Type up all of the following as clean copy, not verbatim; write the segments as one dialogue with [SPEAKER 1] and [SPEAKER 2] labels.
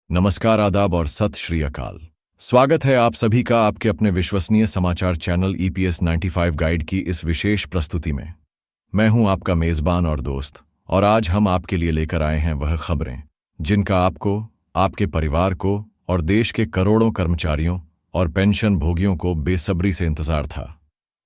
[SPEAKER 1] नमस्कार, आदाब और सत श्री अकाल। स्वागत है आप सभी का आपके अपने विश्वसनीय समाचार चैनल EPS 95 गाइड की इस विशेष प्रस्तुति में। मैं हूं आपका मेजबान और दोस्त, और आज हम आपके लिए लेकर आए हैं वह खबरें जिनका आपको, आपके परिवार को और देश के करोड़ों कर्मचारियों और पेंशन भोगियों को बेसब्री से इंतजार था।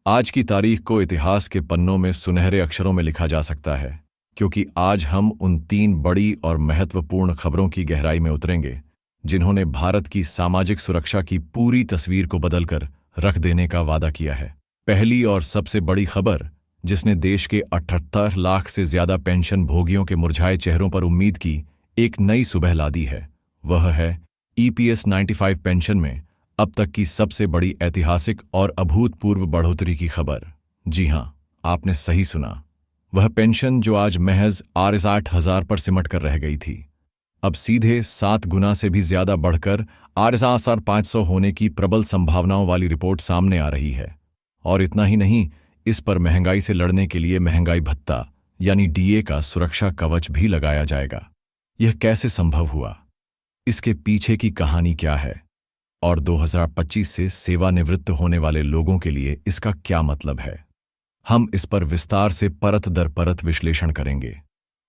[SPEAKER 1] आज की तारीख को इतिहास के पन्नों में सुनहरे अक्षरों में लिखा जा सकता है, क्योंकि आज हम उन 3 बड़ी और महत्वपूर्ण खबरों की गहराई में उतरेंगे जिन्होंने भारत की सामाजिक सुरक्षा की पूरी तस्वीर को बदलकर रख देने का वादा किया है। पहली और सबसे बड़ी खबर, जिसने देश के 78 लाख से ज्यादा पेंशन भोगियों के मुरझाए चेहरों पर उम्मीद की एक नई सुबह ला दी है, वह है EPS 95 पेंशन में अब तक की सबसे बड़ी ऐतिहासिक और अभूतपूर्व बढ़ोतरी की खबर। जी हां, आपने सही सुना। वह पेंशन जो आज महज 68,000 पर सिमट कर रह गई थी, अब सीधे 7 गुना से भी ज्यादा बढ़कर 8,500 होने की प्रबल संभावनाओं वाली रिपोर्ट सामने आ रही है। और इतना ही नहीं, इस पर महंगाई से लड़ने के लिए महंगाई भत्ता यानी DA का सुरक्षा कवच भी लगाया जाएगा। यह कैसे संभव हुआ? इसके पीछे की कहानी क्या है? और 2025 से सेवानिवृत्त होने वाले लोगों के लिए इसका क्या मतलब है? हम इस पर विस्तार से परत दर परत विश्लेषण करेंगे।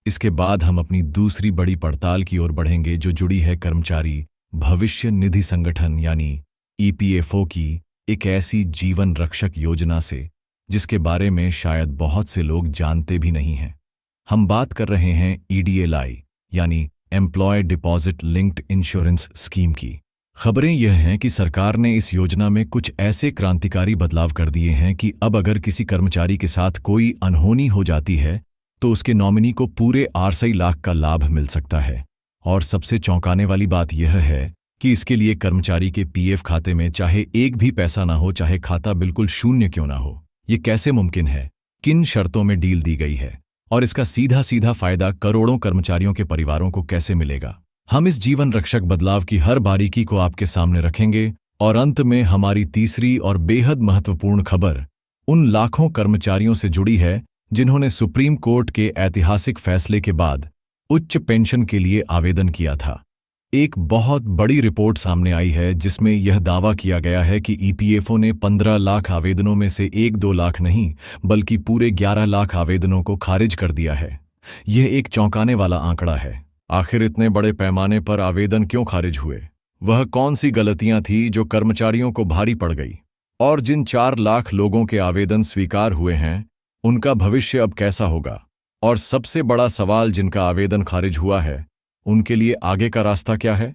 [SPEAKER 1] इसके बाद हम अपनी दूसरी बड़ी पड़ताल की ओर बढ़ेंगे, जो जुड़ी है कर्मचारी भविष्य निधि संगठन यानी EPFO की एक ऐसी जीवन रक्षक योजना से जिसके बारे में शायद बहुत से लोग जानते भी नहीं हैं। हम बात कर रहे हैं EDLI यानी employ deposit linked insurance scheme की। खबरें यह हैं कि सरकार ने इस योजना में कुछ ऐसे क्रांतिकारी बदलाव कर दिए हैं कि अब अगर किसी कर्मचारी के साथ कोई अनहोनी हो जाती है तो उसके नॉमिनी को पूरे 68 लाख का लाभ मिल सकता है। और सबसे चौंकाने वाली बात यह है कि इसके लिए कर्मचारी के PF खाते में चाहे एक भी पैसा ना हो, चाहे खाता बिल्कुल शून्य क्यों ना हो। ये कैसे मुमकिन है? किन शर्तों में डील दी गई है? और इसका सीधा सीधा फायदा करोड़ों कर्मचारियों के परिवारों को कैसे मिलेगा? हम इस जीवन रक्षक बदलाव की हर बारीकी को आपके सामने रखेंगे, और अंत में हमारी तीसरी और बेहद महत्वपूर्ण खबर उन लाखों कर्मचारियों से जुड़ी है जिन्होंने सुप्रीम कोर्ट के ऐतिहासिक फैसले के बाद उच्च पेंशन के लिए आवेदन किया था। एक बहुत बड़ी रिपोर्ट सामने आई है जिसमें यह दावा किया गया है कि EPFO ने 15 लाख आवेदनों में से 1-2 लाख नहीं, बल्कि पूरे 11 लाख आवेदनों को खारिज कर दिया है। यह एक चौंकाने वाला आंकड़ा है। आखिर इतने बड़े पैमाने पर आवेदन क्यों खारिज हुए? वह कौन सी गलतियां थी जो कर्मचारियों को भारी पड़ गई? और जिन 4 लाख लोगों के आवेदन स्वीकार हुए हैं, उनका भविष्य अब कैसा होगा? और सबसे बड़ा सवाल, जिनका आवेदन खारिज हुआ है, उनके लिए आगे का रास्ता क्या है?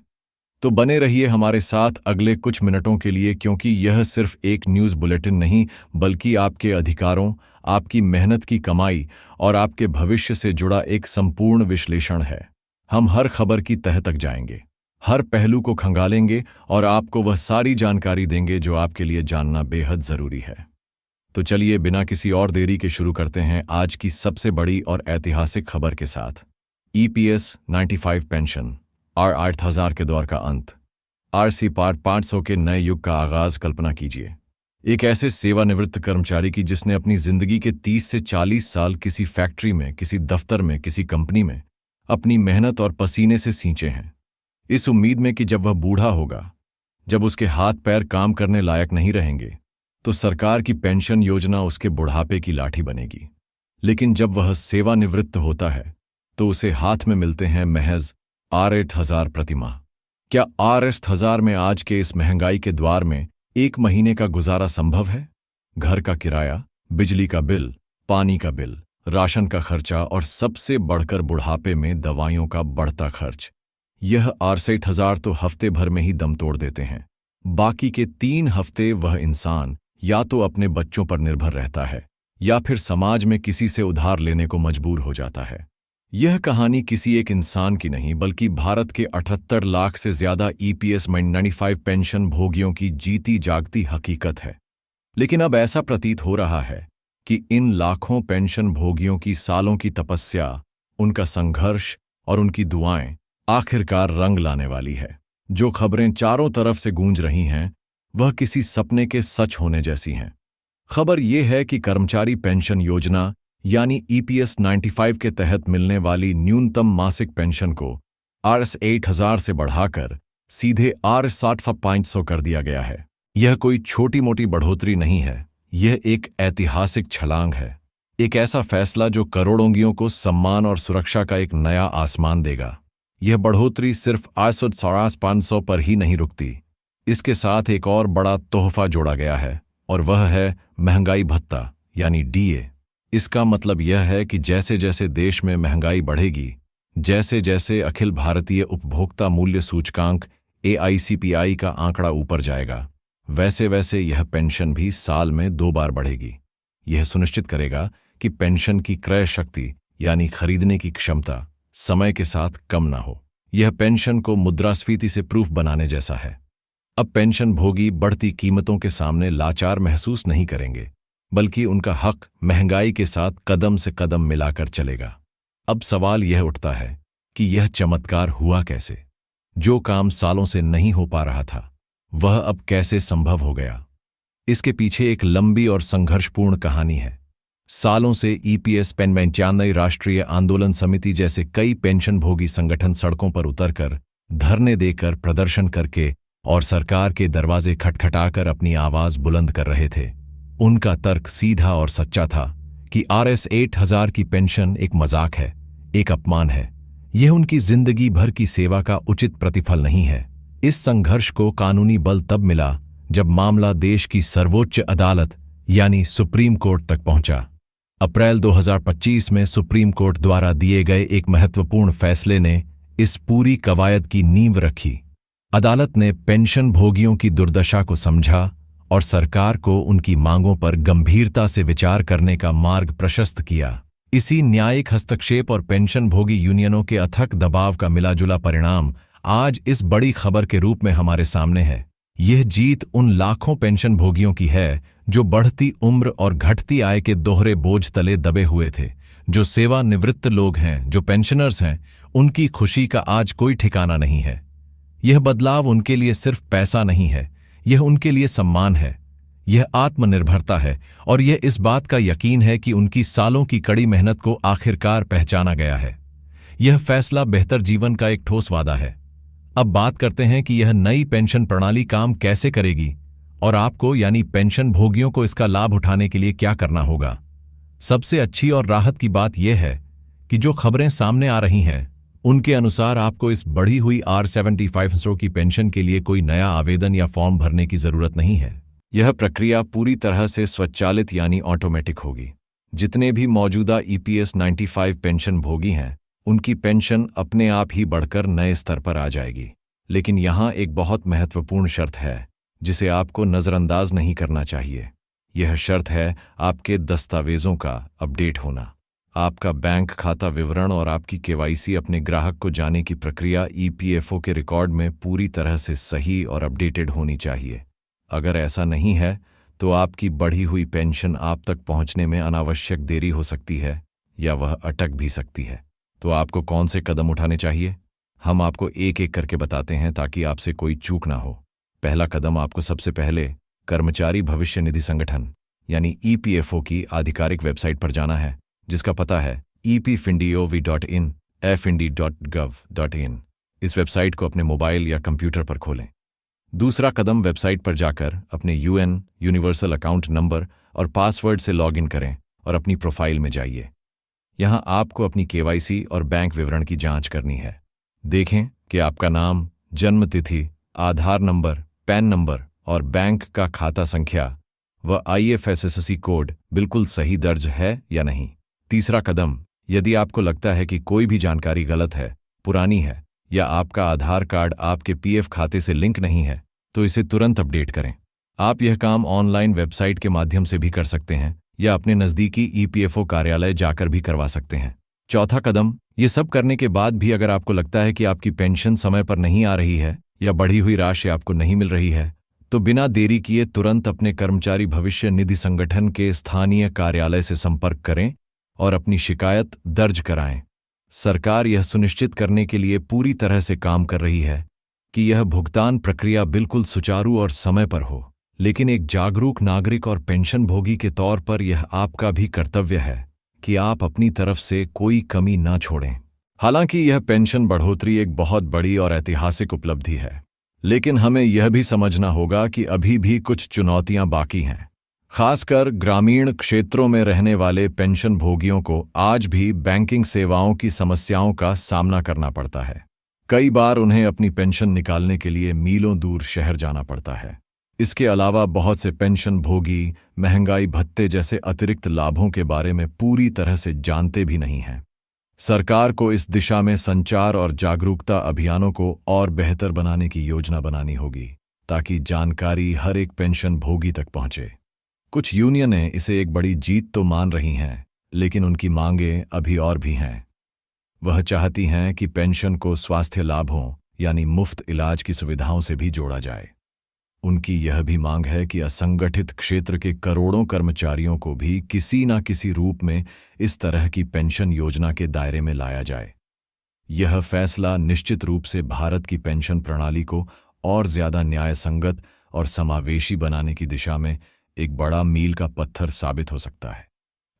[SPEAKER 1] तो बने रहिए हमारे साथ अगले कुछ मिनटों के लिए, क्योंकि यह सिर्फ एक न्यूज़ बुलेटिन नहीं, बल्कि आपके अधिकारों, आपकी मेहनत की कमाई और आपके भविष्य से जुड़ा एक संपूर्ण विश्लेषण है। हम हर खबर की तह तक जाएंगे, हर पहलू को खंगालेंगे और आपको वह सारी जानकारी देंगे जो आपके लिए जानना बेहद जरूरी है। तो चलिए बिना किसी और देरी के शुरू करते हैं आज की सबसे बड़ी और ऐतिहासिक खबर के साथ। EPS 95 पेंशन R8000 के दौर का अंत, RC पार 500 के नए युग का आगाज। कल्पना कीजिए एक ऐसे सेवानिवृत्त कर्मचारी की जिसने अपनी जिंदगी के 30 से 40 साल किसी फैक्ट्री में, किसी दफ्तर में, किसी कंपनी में अपनी मेहनत और पसीने से सींचे हैं, इस उम्मीद में कि जब वह बूढ़ा होगा, जब उसके हाथ पैर काम करने लायक नहीं रहेंगे, तो सरकार की पेंशन योजना उसके बुढ़ापे की लाठी बनेगी। लेकिन जब वह सेवानिवृत्त होता है तो उसे हाथ में मिलते हैं महज 8,000 प्रति माह। क्या 8,000 में आज के इस महंगाई के द्वार में एक महीने का गुजारा संभव है? घर का किराया, बिजली का बिल, पानी का बिल, राशन का खर्चा और सबसे बढ़कर बुढ़ापे में दवाइयों का बढ़ता खर्च। यह 68,000 तो हफ्ते भर में ही दम तोड़ देते हैं। बाकी के 3 हफ्ते वह इंसान या तो अपने बच्चों पर निर्भर रहता है या फिर समाज में किसी से उधार लेने को मजबूर हो जाता है। यह कहानी किसी एक इंसान की नहीं, बल्कि भारत के 78 लाख से ज्यादा EPS 95 पेंशन भोगियों की जीती जागती हकीकत है। लेकिन अब ऐसा प्रतीत हो रहा है कि इन लाखों पेंशन भोगियों की सालों की तपस्या, उनका संघर्ष और उनकी दुआएं आखिरकार रंग लाने वाली है। जो खबरें चारों तरफ से गूंज रही हैं, वह किसी सपने के सच होने जैसी हैं। खबर यह है कि कर्मचारी पेंशन योजना यानी EPS 95 के तहत मिलने वाली न्यूनतम मासिक पेंशन को Rs 8,000 से बढ़ाकर सीधे Rs 60,500 कर दिया गया है। यह कोई छोटी मोटी बढ़ोतरी नहीं है, यह एक ऐतिहासिक छलांग है। एक ऐसा फैसला जो करोड़ोंगियों को सम्मान और सुरक्षा का एक नया आसमान देगा। यह बढ़ोतरी सिर्फ Rs 500 पर ही नहीं रुकती, इसके साथ एक और बड़ा तोहफा जोड़ा गया है और वह है महंगाई भत्ता यानी DA। इसका मतलब यह है कि जैसे जैसे देश में महंगाई बढ़ेगी, जैसे जैसे अखिल भारतीय उपभोक्ता मूल्य सूचकांक AICPI का आंकड़ा ऊपर जाएगा, वैसे वैसे यह पेंशन भी साल में 2 बार बढ़ेगी। यह सुनिश्चित करेगा कि पेंशन की क्रय शक्ति यानी खरीदने की क्षमता समय के साथ कम ना हो। यह पेंशन को मुद्रास्फीति से प्रूफ बनाने जैसा है। अब पेंशन भोगी बढ़ती कीमतों के सामने लाचार महसूस नहीं करेंगे, बल्कि उनका हक महंगाई के साथ कदम से कदम मिलाकर चलेगा। अब सवाल यह उठता है कि यह चमत्कार हुआ कैसे? जो काम सालों से नहीं हो पा रहा था, वह अब कैसे संभव हो गया? इसके पीछे एक लंबी और संघर्षपूर्ण कहानी है। सालों से EPS पेंशन राष्ट्रीय आंदोलन समिति जैसे कई पेंशन भोगी संगठन सड़कों पर उतरकर, धरने देकर, प्रदर्शन करके और सरकार के दरवाजे खटखटाकर अपनी आवाज बुलंद कर रहे थे। उनका तर्क सीधा और सच्चा था कि Rs 8,000 की पेंशन एक मजाक है, एक अपमान है। यह उनकी जिंदगी भर की सेवा का उचित प्रतिफल नहीं है। इस संघर्ष को कानूनी बल तब मिला जब मामला देश की सर्वोच्च अदालत यानी सुप्रीम कोर्ट तक पहुंचा। अप्रैल 2025 में सुप्रीम कोर्ट द्वारा दिए गए एक महत्वपूर्ण फैसले ने इस पूरी कवायद की नींव रखी। अदालत ने पेंशन भोगियों की दुर्दशा को समझा और सरकार को उनकी मांगों पर गंभीरता से विचार करने का मार्ग प्रशस्त किया। इसी न्यायिक हस्तक्षेप और पेंशन भोगी यूनियनों के अथक दबाव का मिलाजुला परिणाम आज इस बड़ी खबर के रूप में हमारे सामने है। यह जीत उन लाखों पेंशन भोगियों की है जो बढ़ती उम्र और घटती आय के दोहरे बोझ तले दबे हुए थे, जो सेवानिवृत्त लोग हैं, जो पेंशनर्स हैं। उनकी खुशी का आज कोई ठिकाना नहीं है। यह बदलाव उनके लिए सिर्फ पैसा नहीं है, यह उनके लिए सम्मान है, यह आत्मनिर्भरता है और यह इस बात का यकीन है कि उनकी सालों की कड़ी मेहनत को आखिरकार पहचाना गया है। यह फैसला बेहतर जीवन का एक ठोस वादा है। अब बात करते हैं कि यह नई पेंशन प्रणाली काम कैसे करेगी और आपको यानी पेंशन भोगियों को इसका लाभ उठाने के लिए क्या करना होगा। सबसे अच्छी और राहत की बात यह है कि जो खबरें सामने आ रही हैं, उनके अनुसार आपको इस बढ़ी हुई R7500 की पेंशन के लिए कोई नया आवेदन या फॉर्म भरने की जरूरत नहीं है। यह प्रक्रिया पूरी तरह से स्वचालित यानी ऑटोमेटिक होगी। जितने भी मौजूदा EPS 95 पेंशन भोगी हैं, उनकी पेंशन अपने आप ही बढ़कर नए स्तर पर आ जाएगी। लेकिन यहाँ एक बहुत महत्वपूर्ण शर्त है जिसे आपको नजरअंदाज नहीं करना चाहिए। यह शर्त है आपके दस्तावेजों का अपडेट होना। आपका बैंक खाता विवरण और आपकी KYC अपने ग्राहक को जाने की प्रक्रिया EPFO के रिकॉर्ड में पूरी तरह से सही और अपडेटेड होनी चाहिए। अगर ऐसा नहीं है तो आपकी बढ़ी हुई पेंशन आप तक पहुंचने में अनावश्यक देरी हो सकती है या वह अटक भी सकती है। तो आपको कौन से कदम उठाने चाहिए, हम आपको एक एक करके बताते हैं ताकि आपसे कोई चूक ना हो। पहला कदम, आपको सबसे पहले कर्मचारी भविष्य निधि संगठन यानी EPFO की आधिकारिक वेबसाइट पर जाना है, जिसका पता है epfindiovi.in findi.gov.in। इस वेबसाइट को अपने मोबाइल या कंप्यूटर पर खोलें। दूसरा कदम, वेबसाइट पर जाकर अपने यूनिवर्सल अकाउंट नंबर और पासवर्ड से लॉगिन करें और अपनी प्रोफाइल में जाइए। यहां आपको अपनी KYC और बैंक विवरण की जांच करनी है। देखें कि आपका नाम, जन्म तिथि, आधार नंबर, पैन नंबर और बैंक का खाता संख्या व IFSC कोड बिल्कुल सही दर्ज है या नहीं। तीसरा कदम, यदि आपको लगता है कि कोई भी जानकारी गलत है, पुरानी है या आपका आधार कार्ड आपके PF खाते से लिंक नहीं है, तो इसे तुरंत अपडेट करें। आप यह काम ऑनलाइन वेबसाइट के माध्यम से भी कर सकते हैं या अपने नज़दीकी EPFO कार्यालय जाकर भी करवा सकते हैं। चौथा कदम, ये सब करने के बाद भी अगर आपको लगता है कि आपकी पेंशन समय पर नहीं आ रही है या बढ़ी हुई राशि आपको नहीं मिल रही है, तो बिना देरी किए तुरंत अपने कर्मचारी भविष्य निधि संगठन के स्थानीय कार्यालय से संपर्क करें और अपनी शिकायत दर्ज कराएं। सरकार यह सुनिश्चित करने के लिए पूरी तरह से काम कर रही है कि यह भुगतान प्रक्रिया बिल्कुल सुचारू और समय पर हो। लेकिन एक जागरूक नागरिक और पेंशन भोगी के तौर पर यह आपका भी कर्तव्य है कि आप अपनी तरफ से कोई कमी ना छोड़ें। हालांकि यह पेंशन बढ़ोतरी एक बहुत बड़ी और ऐतिहासिक उपलब्धि है, लेकिन हमें यह भी समझना होगा कि अभी भी कुछ चुनौतियां बाकी हैं। खासकर ग्रामीण क्षेत्रों में रहने वाले पेंशन भोगियों को आज भी बैंकिंग सेवाओं की समस्याओं का सामना करना पड़ता है। कई बार उन्हें अपनी पेंशन निकालने के लिए मीलों दूर शहर जाना पड़ता है। इसके अलावा बहुत से पेंशन भोगी महंगाई भत्ते जैसे अतिरिक्त लाभों के बारे में पूरी तरह से जानते भी नहीं हैं। सरकार को इस दिशा में संचार और जागरूकता अभियानों को और बेहतर बनाने की योजना बनानी होगी, ताकि जानकारी हर एक पेंशन भोगी तक पहुंचे। कुछ यूनियनें इसे एक बड़ी जीत तो मान रही हैं, लेकिन उनकी मांगें अभी और भी हैं। वह चाहती हैं कि पेंशन को स्वास्थ्य लाभों यानी मुफ्त इलाज की सुविधाओं से भी जोड़ा जाए। उनकी यह भी मांग है कि असंगठित क्षेत्र के करोड़ों कर्मचारियों को भी किसी न किसी रूप में इस तरह की पेंशन योजना के दायरे में लाया जाए। यह फैसला निश्चित रूप से भारत की पेंशन प्रणाली को और ज्यादा न्यायसंगत और समावेशी बनाने की दिशा में एक बड़ा मील का पत्थर साबित हो सकता है।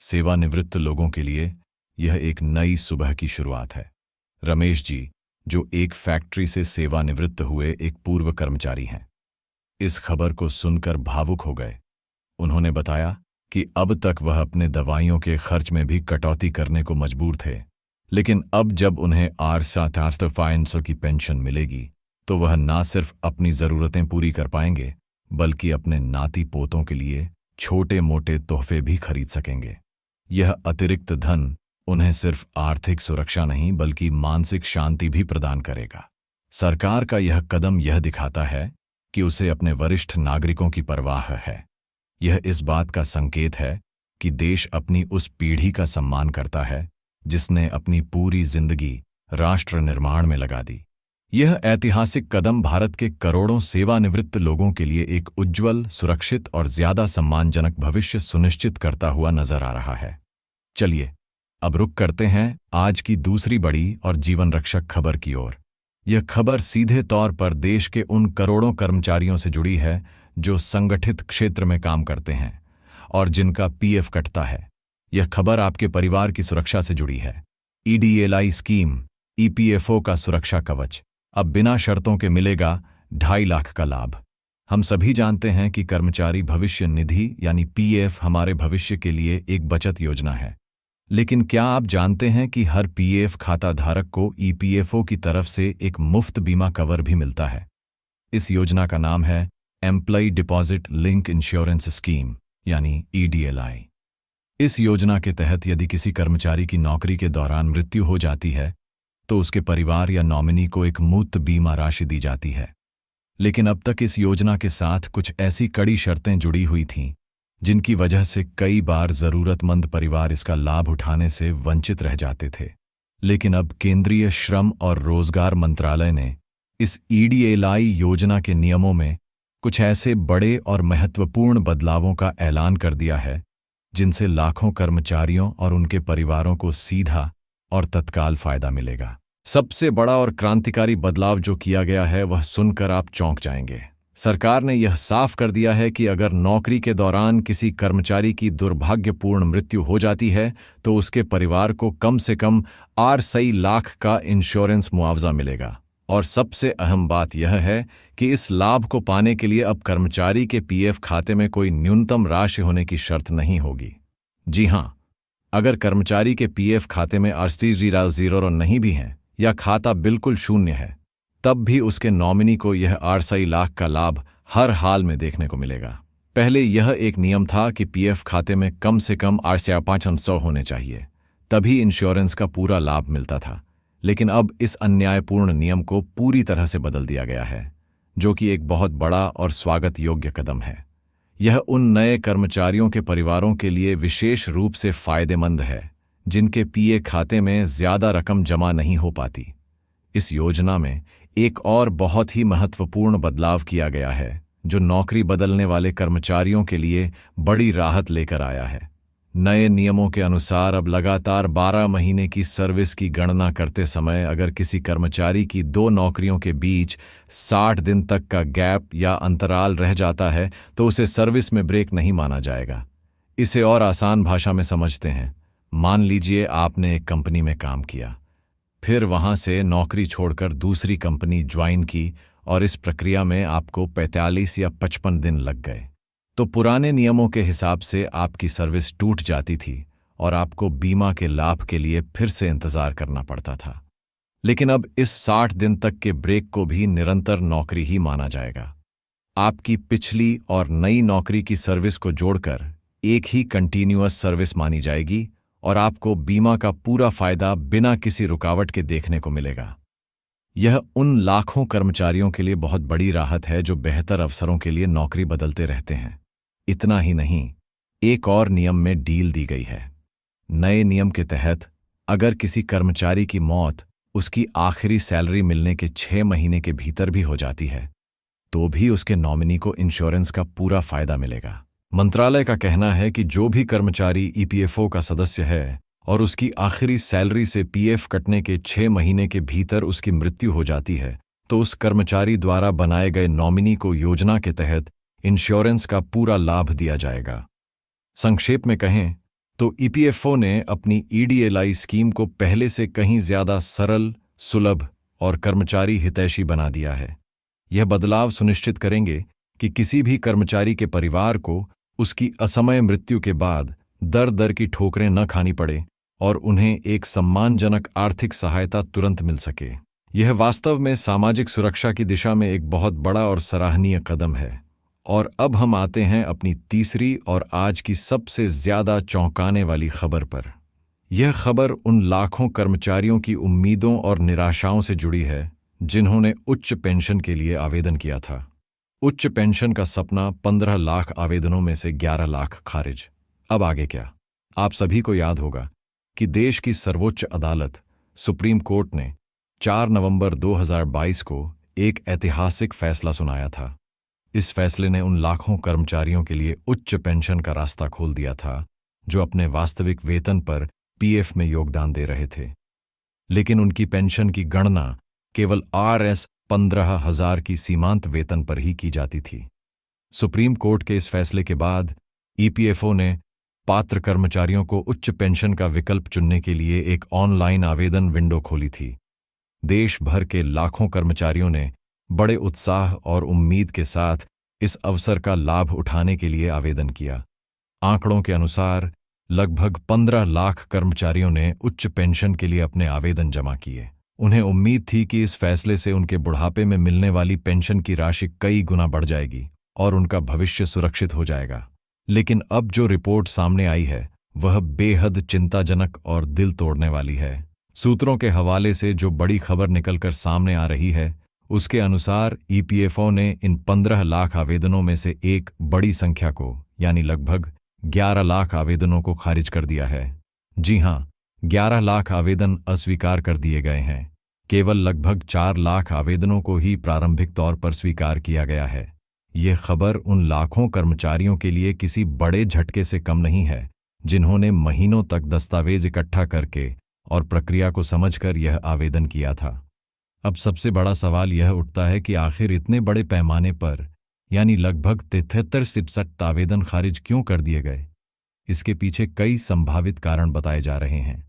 [SPEAKER 1] सेवानिवृत्त लोगों के लिए यह एक नई सुबह की शुरुआत है। रमेश जी, जो एक फैक्ट्री से सेवानिवृत्त हुए एक पूर्व कर्मचारी हैं, इस खबर को सुनकर भावुक हो गए। उन्होंने बताया कि अब तक वह अपने दवाइयों के खर्च में भी कटौती करने को मजबूर थे, लेकिन अब जब उन्हें आर की पेंशन मिलेगी तो वह न सिर्फ अपनी ज़रूरतें पूरी कर पाएंगे, बल्कि अपने नाती पोतों के लिए छोटे मोटे तोहफे भी खरीद सकेंगे। यह अतिरिक्त धन उन्हें सिर्फ आर्थिक सुरक्षा नहीं बल्कि मानसिक शांति भी प्रदान करेगा। सरकार का यह कदम यह दिखाता है कि उसे अपने वरिष्ठ नागरिकों की परवाह है। यह इस बात का संकेत है कि देश अपनी उस पीढ़ी का सम्मान करता है जिसने अपनी पूरी जिंदगी राष्ट्र निर्माण में लगा दी। यह ऐतिहासिक कदम भारत के करोड़ों सेवानिवृत्त लोगों के लिए एक उज्ज्वल, सुरक्षित और ज्यादा सम्मानजनक भविष्य सुनिश्चित करता हुआ नजर आ रहा है। चलिए अब रुक करते हैं आज की दूसरी बड़ी और जीवन रक्षक खबर की ओर। यह खबर सीधे तौर पर देश के उन करोड़ों कर्मचारियों से जुड़ी है जो संगठित क्षेत्र में काम करते हैं और जिनका पीएफ कटता है। यह खबर आपके परिवार की सुरक्षा से जुड़ी है। ईडीएलआई स्कीम, ईपीएफओ का सुरक्षा कवच, अब बिना शर्तों के मिलेगा 2.5 लाख का लाभ। हम सभी जानते हैं कि कर्मचारी भविष्य निधि यानी पीएफ हमारे भविष्य के लिए एक बचत योजना है, लेकिन क्या आप जानते हैं कि हर पीएफ खाता धारक को ईपीएफओ की तरफ से एक मुफ्त बीमा कवर भी मिलता है। इस योजना का नाम है employ deposit link insurance scheme यानी ईडीएलआई। इस योजना के तहत यदि किसी कर्मचारी की नौकरी के दौरान मृत्यु हो जाती है तो उसके परिवार या नॉमिनी को एक मुफ्त बीमा राशि दी जाती है। लेकिन अब तक इस योजना के साथ कुछ ऐसी कड़ी शर्तें जुड़ी हुई थीं जिनकी वजह से कई बार जरूरतमंद परिवार इसका लाभ उठाने से वंचित रह जाते थे। लेकिन अब केंद्रीय श्रम और रोजगार मंत्रालय ने इस ईडीएलआई योजना के नियमों में कुछ ऐसे बड़े और महत्वपूर्ण बदलावों का ऐलान कर दिया है जिनसे लाखों कर्मचारियों और उनके परिवारों को सीधा और तत्काल फायदा मिलेगा। सबसे बड़ा और क्रांतिकारी बदलाव जो किया गया है वह सुनकर आप चौंक जाएंगे। सरकार ने यह साफ कर दिया है कि अगर नौकरी के दौरान किसी कर्मचारी की दुर्भाग्यपूर्ण मृत्यु हो जाती है तो उसके परिवार को कम से कम 2.5 लाख का इंश्योरेंस मुआवजा मिलेगा। और सबसे अहम बात यह है कि इस लाभ को पाने के लिए अब कर्मचारी के पीएफ खाते में कोई न्यूनतम राशि होने की शर्त नहीं होगी। जी हां, अगर कर्मचारी के पीएफ खाते में 0 नहीं भी हैं या खाता बिल्कुल शून्य है, तब भी उसके नॉमिनी को यह 2.5 लाख का लाभ हर हाल में देखने को मिलेगा। पहले यह एक नियम था कि पीएफ खाते में कम से कम 8,500 होने चाहिए, तभी इंश्योरेंस का पूरा लाभ मिलता था। लेकिन अब इस अन्यायपूर्ण नियम को पूरी तरह से बदल दिया गया है, जो कि एक बहुत बड़ा और स्वागत योग्य कदम है। यह उन नए कर्मचारियों के परिवारों के लिए विशेष रूप से फायदेमंद है जिनके पीए खाते में ज्यादा रकम जमा नहीं हो पाती। इस योजना में एक और बहुत ही महत्वपूर्ण बदलाव किया गया है जो नौकरी बदलने वाले कर्मचारियों के लिए बड़ी राहत लेकर आया है। नए नियमों के अनुसार अब लगातार 12 महीने की सर्विस की गणना करते समय अगर किसी कर्मचारी की 2 नौकरियों के बीच 60 दिन तक का गैप या अंतराल रह जाता है तो उसे सर्विस में ब्रेक नहीं माना जाएगा। इसे और आसान भाषा में समझते हैं। मान लीजिए आपने एक कंपनी में काम किया, फिर वहां से नौकरी छोड़कर दूसरी कंपनी ज्वाइन की और इस प्रक्रिया में आपको 45 या 55 दिन लग गए। तो पुराने नियमों के हिसाब से आपकी सर्विस टूट जाती थी और आपको बीमा के लाभ के लिए फिर से इंतजार करना पड़ता था। लेकिन अब इस 60 दिन तक के ब्रेक को भी निरंतर नौकरी ही माना जाएगा। आपकी पिछली और नई नौकरी की सर्विस को जोड़कर एक ही कंटिन्यूअस सर्विस मानी जाएगी और आपको बीमा का पूरा फायदा बिना किसी रुकावट के देखने को मिलेगा। यह उन लाखों कर्मचारियों के लिए बहुत बड़ी राहत है जो बेहतर अवसरों के लिए नौकरी बदलते रहते हैं। इतना ही नहीं, एक और नियम में डील दी गई है। नए नियम के तहत अगर किसी कर्मचारी की मौत उसकी आखिरी सैलरी मिलने के 6 महीने के भीतर भी हो जाती है तो भी उसके नॉमिनी को इंश्योरेंस का पूरा फायदा मिलेगा। मंत्रालय का कहना है कि जो भी कर्मचारी ईपीएफओ का सदस्य है और उसकी आखिरी सैलरी से पीएफ कटने के 6 महीने के भीतर उसकी मृत्यु हो जाती है तो उस कर्मचारी द्वारा बनाए गए नॉमिनी को योजना के तहत इंश्योरेंस का पूरा लाभ दिया जाएगा। संक्षेप में कहें तो ईपीएफओ ने अपनी ईडीएलआई स्कीम को पहले से कहीं ज्यादा सरल, सुलभ और कर्मचारी हितैषी बना दिया है। यह बदलाव सुनिश्चित करेंगे कि किसी भी कर्मचारी के परिवार को उसकी असमय मृत्यु के बाद दर दर की ठोकरें न खानी पड़े और उन्हें एक सम्मानजनक आर्थिक सहायता तुरंत मिल सके। यह वास्तव में सामाजिक सुरक्षा की दिशा में एक बहुत बड़ा और सराहनीय कदम है। और अब हम आते हैं अपनी तीसरी और आज की सबसे ज्यादा चौंकाने वाली खबर पर। यह खबर उन लाखों कर्मचारियों की उम्मीदों और निराशाओं से जुड़ी है जिन्होंने उच्च पेंशन के लिए आवेदन किया था। उच्च पेंशन का सपना 15 लाख आवेदनों में से 11 लाख खारिज। अब आगे क्या? आप सभी को याद होगा कि देश की सर्वोच्च अदालत सुप्रीम कोर्ट ने 4 नवंबर 2022 को एक ऐतिहासिक फैसला सुनाया था। इस फैसले ने उन लाखों कर्मचारियों के लिए उच्च पेंशन का रास्ता खोल दिया था जो अपने वास्तविक वेतन पर पीएफ में योगदान दे रहे थे, लेकिन उनकी पेंशन की गणना केवल RS 15,000 की सीमांत वेतन पर ही की जाती थी। सुप्रीम कोर्ट के इस फैसले के बाद ईपीएफओ ने पात्र कर्मचारियों को उच्च पेंशन का विकल्प चुनने के लिए एक ऑनलाइन आवेदन विंडो खोली थी। देश भर के लाखों कर्मचारियों ने बड़े उत्साह और उम्मीद के साथ इस अवसर का लाभ उठाने के लिए आवेदन किया। आंकड़ों के अनुसार लगभग 15 लाख कर्मचारियों ने उच्च पेंशन के लिए अपने आवेदन जमा किए। उन्हें उम्मीद थी कि इस फैसले से उनके बुढ़ापे में मिलने वाली पेंशन की राशि कई गुना बढ़ जाएगी और उनका भविष्य सुरक्षित हो जाएगा। लेकिन अब जो रिपोर्ट सामने आई है वह बेहद चिंताजनक और दिल तोड़ने वाली है। सूत्रों के हवाले से जो बड़ी खबर निकलकर सामने आ रही है उसके अनुसार ईपीएफओ ने इन 15 लाख आवेदनों में से एक बड़ी संख्या को यानी लगभग 11 लाख आवेदनों को खारिज कर दिया है। जी हां, 11 लाख आवेदन अस्वीकार कर दिए गए हैं। केवल लगभग 4 लाख आवेदनों को ही प्रारंभिक तौर पर स्वीकार किया गया है। यह खबर उन लाखों कर्मचारियों के लिए किसी बड़े झटके से कम नहीं है जिन्होंने महीनों तक दस्तावेज इकट्ठा करके और प्रक्रिया को समझकर यह आवेदन किया था। अब सबसे बड़ा सवाल यह उठता है कि आखिर इतने बड़े पैमाने पर यानी लगभग 73-67 आवेदन खारिज क्यों कर दिए गए? इसके पीछे कई संभावित कारण बताए जा रहे हैं।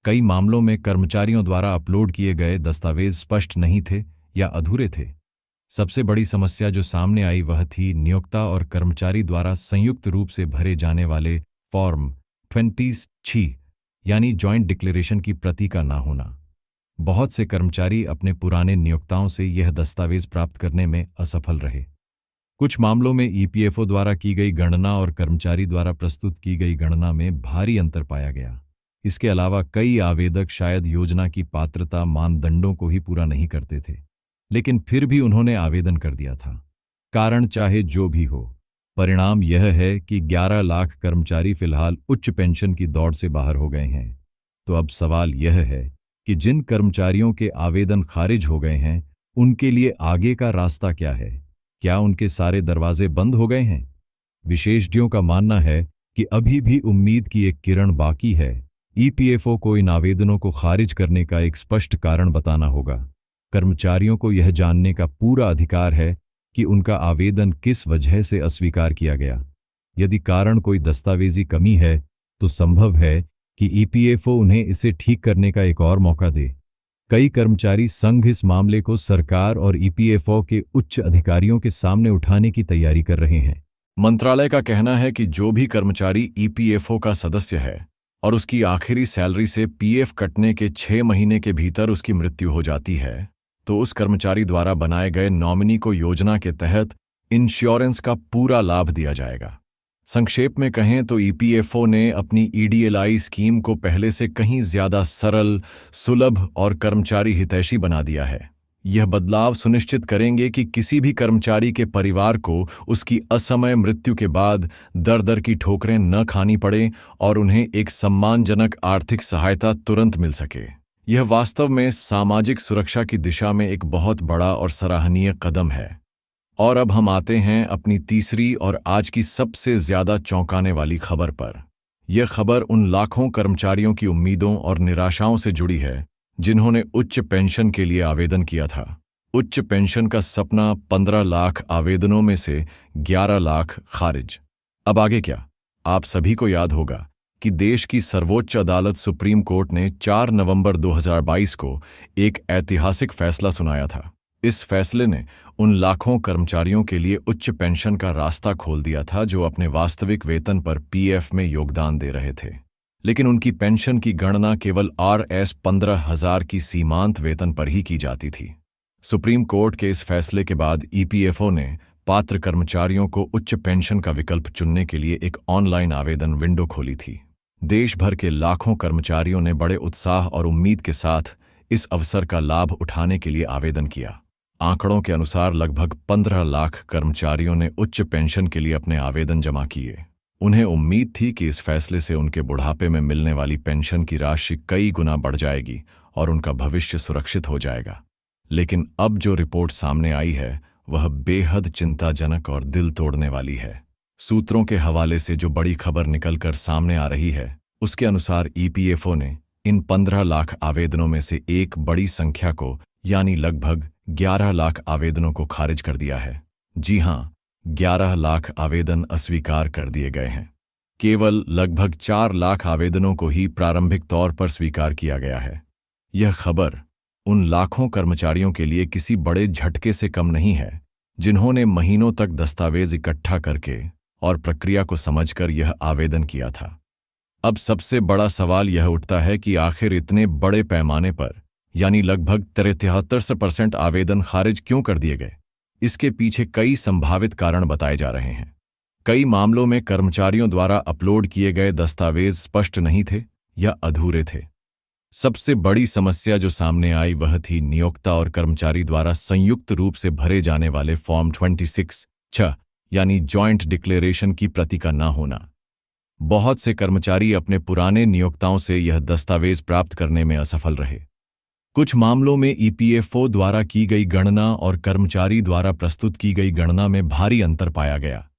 [SPEAKER 1] कई मामलों में कर्मचारियों द्वारा अपलोड किए गए दस्तावेज स्पष्ट नहीं थे या अधूरे थे। सबसे बड़ी समस्या जो सामने आई वह थी नियोक्ता और कर्मचारी द्वारा संयुक्त रूप से भरे जाने वाले फॉर्म 26 यानी जॉइंट डिक्लेरेशन की प्रति का ना होना। बहुत से कर्मचारी अपने पुराने नियोक्ताओं से यह दस्तावेज प्राप्त करने में असफल रहे। कुछ मामलों में ईपीएफओ द्वारा की गई गणना और कर्मचारी द्वारा प्रस्तुत की गई गणना में भारी अंतर पाया गया। इसके अलावा कई आवेदक शायद योजना की पात्रता मानदंडों को ही पूरा नहीं करते थे, लेकिन फिर भी उन्होंने आवेदन कर दिया था। कारण चाहे जो भी हो, परिणाम यह है कि 11 लाख कर्मचारी फिलहाल उच्च पेंशन की दौड़ से बाहर हो गए हैं। तो अब सवाल यह है कि जिन कर्मचारियों के आवेदन खारिज हो गए हैं उनके लिए आगे का रास्ता क्या है? क्या उनके सारे दरवाजे बंद हो गए हैं? विशेषज्ञों का मानना है कि अभी भी उम्मीद की एक किरण बाकी है। ईपीएफओ को इन आवेदनों को खारिज करने का एक स्पष्ट कारण बताना होगा। कर्मचारियों को यह जानने का पूरा अधिकार है कि उनका आवेदन किस वजह से अस्वीकार किया गया। यदि कारण कोई दस्तावेजी कमी है तो संभव है कि ईपीएफओ उन्हें इसे ठीक करने का एक और मौका दे।
[SPEAKER 2] कई कर्मचारी संघ इस मामले को सरकार और ईपीएफओ के उच्च अधिकारियों के सामने उठाने की तैयारी कर रहे हैं।
[SPEAKER 1] मंत्रालय का कहना है कि जो भी कर्मचारी ईपीएफओ का सदस्य है और उसकी आखिरी सैलरी से पीएफ कटने के 6 महीने के भीतर उसकी मृत्यु हो जाती है, तो उस कर्मचारी द्वारा बनाए गए नॉमिनी को योजना के तहत इंश्योरेंस का पूरा लाभ दिया जाएगा। संक्षेप में कहें तो ईपीएफओ ने अपनी ईडीएलआई स्कीम को पहले से कहीं ज्यादा सरल, सुलभ और कर्मचारी हितैषी बना दिया है। यह बदलाव सुनिश्चित करेंगे कि किसी भी कर्मचारी के परिवार को उसकी असमय मृत्यु के बाद दर-दर की ठोकरें न खानी पड़े और उन्हें एक सम्मानजनक आर्थिक सहायता तुरंत मिल सके। यह वास्तव में सामाजिक सुरक्षा की दिशा में एक बहुत बड़ा और सराहनीय कदम है। और अब हम आते हैं अपनी तीसरी और आज की सबसे ज्यादा चौंकाने वाली खबर पर। यह खबर उन लाखों कर्मचारियों की उम्मीदों और निराशाओं से जुड़ी है जिन्होंने उच्च पेंशन के लिए आवेदन किया था। उच्च पेंशन का सपना 15 लाख आवेदनों में से 11 लाख खारिज। अब आगे क्या? आप सभी को याद होगा कि देश की सर्वोच्च अदालत सुप्रीम कोर्ट ने 4 नवंबर 2022 को एक ऐतिहासिक फैसला सुनाया था। इस फैसले ने उन लाखों कर्मचारियों के लिए उच्च पेंशन का रास्ता खोल दिया था जो अपने वास्तविक वेतन पर पीएफ में योगदान दे रहे थे, लेकिन उनकी पेंशन की गणना केवल RS 15,000 की सीमांत वेतन पर ही की जाती थी। सुप्रीम कोर्ट के इस फैसले के बाद ईपीएफओ ने पात्र कर्मचारियों को उच्च पेंशन का विकल्प चुनने के लिए एक ऑनलाइन आवेदन विंडो खोली थी। देश भर के लाखों कर्मचारियों ने बड़े उत्साह और उम्मीद के साथ इस अवसर का लाभ उठाने के लिए आवेदन किया। आंकड़ों के अनुसार लगभग 15 लाख कर्मचारियों ने उच्च पेंशन के लिए अपने आवेदन जमा किए। उन्हें उम्मीद थी कि इस फैसले से उनके बुढ़ापे में मिलने वाली पेंशन की राशि कई गुना बढ़ जाएगी और उनका भविष्य सुरक्षित हो जाएगा। लेकिन अब जो रिपोर्ट सामने आई है वह बेहद चिंताजनक और दिल तोड़ने वाली है। सूत्रों के हवाले से जो बड़ी खबर निकलकर सामने आ रही है उसके अनुसार ईपीएफओ ने इन 15 लाख आवेदनों में से एक बड़ी संख्या को यानी लगभग 11 लाख आवेदनों को खारिज कर दिया है। जी हां, 11 लाख आवेदन अस्वीकार कर दिए गए हैं। केवल लगभग 4 लाख आवेदनों को ही प्रारंभिक तौर पर स्वीकार किया गया है। यह खबर उन लाखों कर्मचारियों के लिए किसी बड़े झटके से कम नहीं है जिन्होंने महीनों तक दस्तावेज इकट्ठा करके और प्रक्रिया को समझकर यह आवेदन किया था। अब सबसे बड़ा सवाल यह उठता है कि आखिर इतने बड़े पैमाने पर यानी लगभग 73% आवेदन खारिज क्यों कर दिए गए? इसके पीछे कई संभावित कारण बताए जा रहे हैं। कई मामलों में कर्मचारियों द्वारा अपलोड किए गए दस्तावेज स्पष्ट नहीं थे या अधूरे थे। सबसे बड़ी समस्या जो सामने आई वह थी नियोक्ता और कर्मचारी द्वारा संयुक्त रूप से भरे जाने वाले फॉर्म 26(6) यानी जॉइंट डिक्लेरेशन की प्रति का न होना। बहुत से कर्मचारी अपने पुराने नियोक्ताओं से यह दस्तावेज प्राप्त करने में असफल रहे। कुछ मामलों में ईपीएफओ द्वारा की गई गणना और कर्मचारी द्वारा प्रस्तुत की गई गणना में भारी अंतर पाया गया।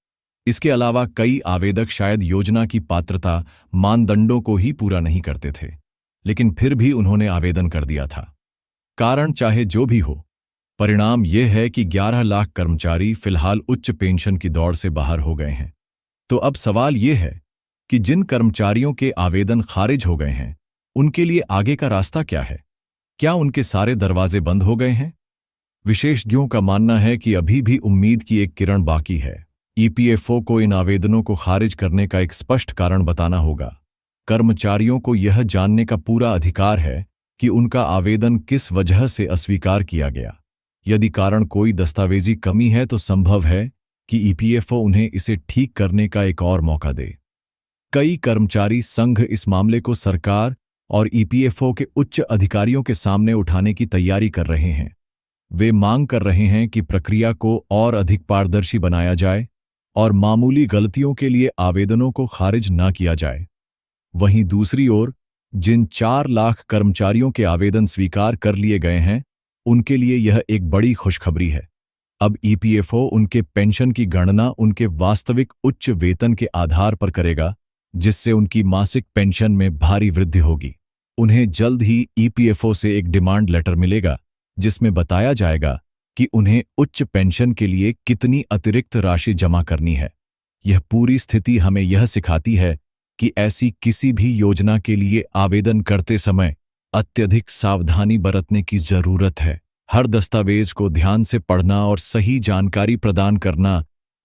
[SPEAKER 1] इसके अलावा कई आवेदक शायद योजना की पात्रता मानदंडों को ही पूरा नहीं करते थे, लेकिन फिर भी उन्होंने आवेदन कर दिया था। कारण चाहे जो भी हो, परिणाम यह है कि 11 लाख कर्मचारी फिलहाल उच्च पेंशन की दौड़ से बाहर हो गए हैं। तो अब सवाल यह है कि जिन कर्मचारियों के आवेदन खारिज हो गए हैं उनके लिए आगे का रास्ता क्या है? क्या उनके सारे दरवाजे बंद हो गए हैं? विशेषज्ञों का मानना है कि अभी भी उम्मीद की एक किरण बाकी है। ईपीएफओ को इन आवेदनों को खारिज करने का एक स्पष्ट कारण बताना होगा। कर्मचारियों को यह जानने का पूरा अधिकार है कि उनका आवेदन किस वजह से अस्वीकार किया गया। यदि कारण कोई दस्तावेजी कमी है तो संभव है कि ईपीएफओ उन्हें इसे ठीक करने का एक और मौका दे। कई कर्मचारी संघ इस मामले को सरकार और ईपीएफओ के उच्च अधिकारियों के सामने उठाने की तैयारी कर रहे हैं। वे मांग कर रहे हैं कि प्रक्रिया को और अधिक पारदर्शी बनाया जाए और मामूली गलतियों के लिए आवेदनों को खारिज न किया जाए। वहीं दूसरी ओर जिन 4 लाख कर्मचारियों के आवेदन स्वीकार कर लिए गए हैं उनके लिए यह एक बड़ी खुशखबरी है। अब ईपीएफओ उनके पेंशन की गणना उनके वास्तविक उच्च वेतन के आधार पर करेगा, जिससे उनकी मासिक पेंशन में भारी वृद्धि होगी। उन्हें जल्द ही ईपीएफओ से एक डिमांड लेटर मिलेगा जिसमें बताया जाएगा कि उन्हें उच्च पेंशन के लिए कितनी अतिरिक्त राशि जमा करनी है। यह पूरी स्थिति हमें यह सिखाती है कि ऐसी किसी भी योजना के लिए आवेदन करते समय अत्यधिक सावधानी बरतने की जरूरत है। हर दस्तावेज को ध्यान से पढ़ना और सही जानकारी प्रदान करना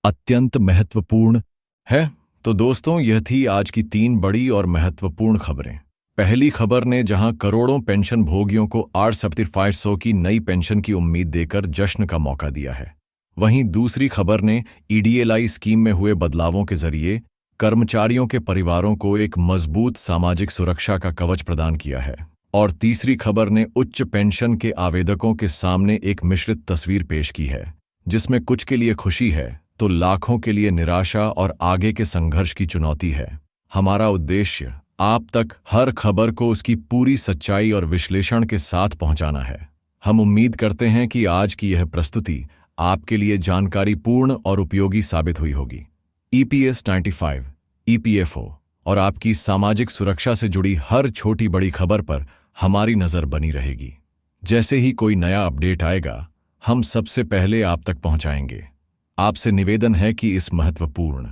[SPEAKER 1] अत्यंत महत्वपूर्ण है। तो दोस्तों, यह थी आज की 3 बड़ी और महत्वपूर्ण खबरें। पहली खबर ने जहां करोड़ों पेंशन भोगियों को 8,500 की नई पेंशन की उम्मीद देकर जश्न का मौका दिया है, वहीं दूसरी खबर ने ईडीएलआई स्कीम में हुए बदलावों के जरिए कर्मचारियों के परिवारों को एक मजबूत सामाजिक सुरक्षा का कवच प्रदान किया है, और तीसरी खबर ने उच्च पेंशन के आवेदकों के सामने एक मिश्रित तस्वीर पेश की है, जिसमें कुछ के लिए खुशी है तो लाखों के लिए निराशा और आगे के संघर्ष की चुनौती है। हमारा उद्देश्य आप तक हर खबर को उसकी पूरी सच्चाई और विश्लेषण के साथ पहुंचाना है। हम उम्मीद करते हैं कि आज की यह प्रस्तुति आपके लिए जानकारीपूर्ण और उपयोगी साबित हुई होगी। EPS 95, EPFO और आपकी सामाजिक सुरक्षा से जुड़ी हर छोटी बड़ी खबर पर हमारी नजर बनी रहेगी। जैसे ही कोई नया अपडेट आएगा, हम सबसे पहले आप तक पहुंचाएंगे। आपसे निवेदन है कि इस महत्वपूर्ण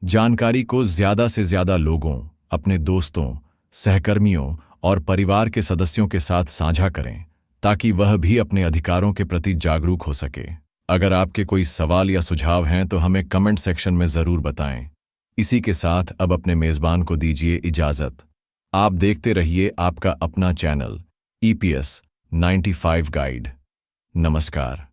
[SPEAKER 1] जानकारी को ज्यादा से ज्यादा लोगों, अपने दोस्तों, सहकर्मियों और परिवार के सदस्यों के साथ साझा करें, ताकि वह भी अपने अधिकारों के प्रति जागरूक हो सके। अगर आपके कोई सवाल या सुझाव हैं तो हमें कमेंट सेक्शन में जरूर बताएं। इसी के साथ अब अपने मेजबान को दीजिए इजाजत। आप देखते रहिए आपका अपना चैनल EPS 95 गाइड। नमस्कार।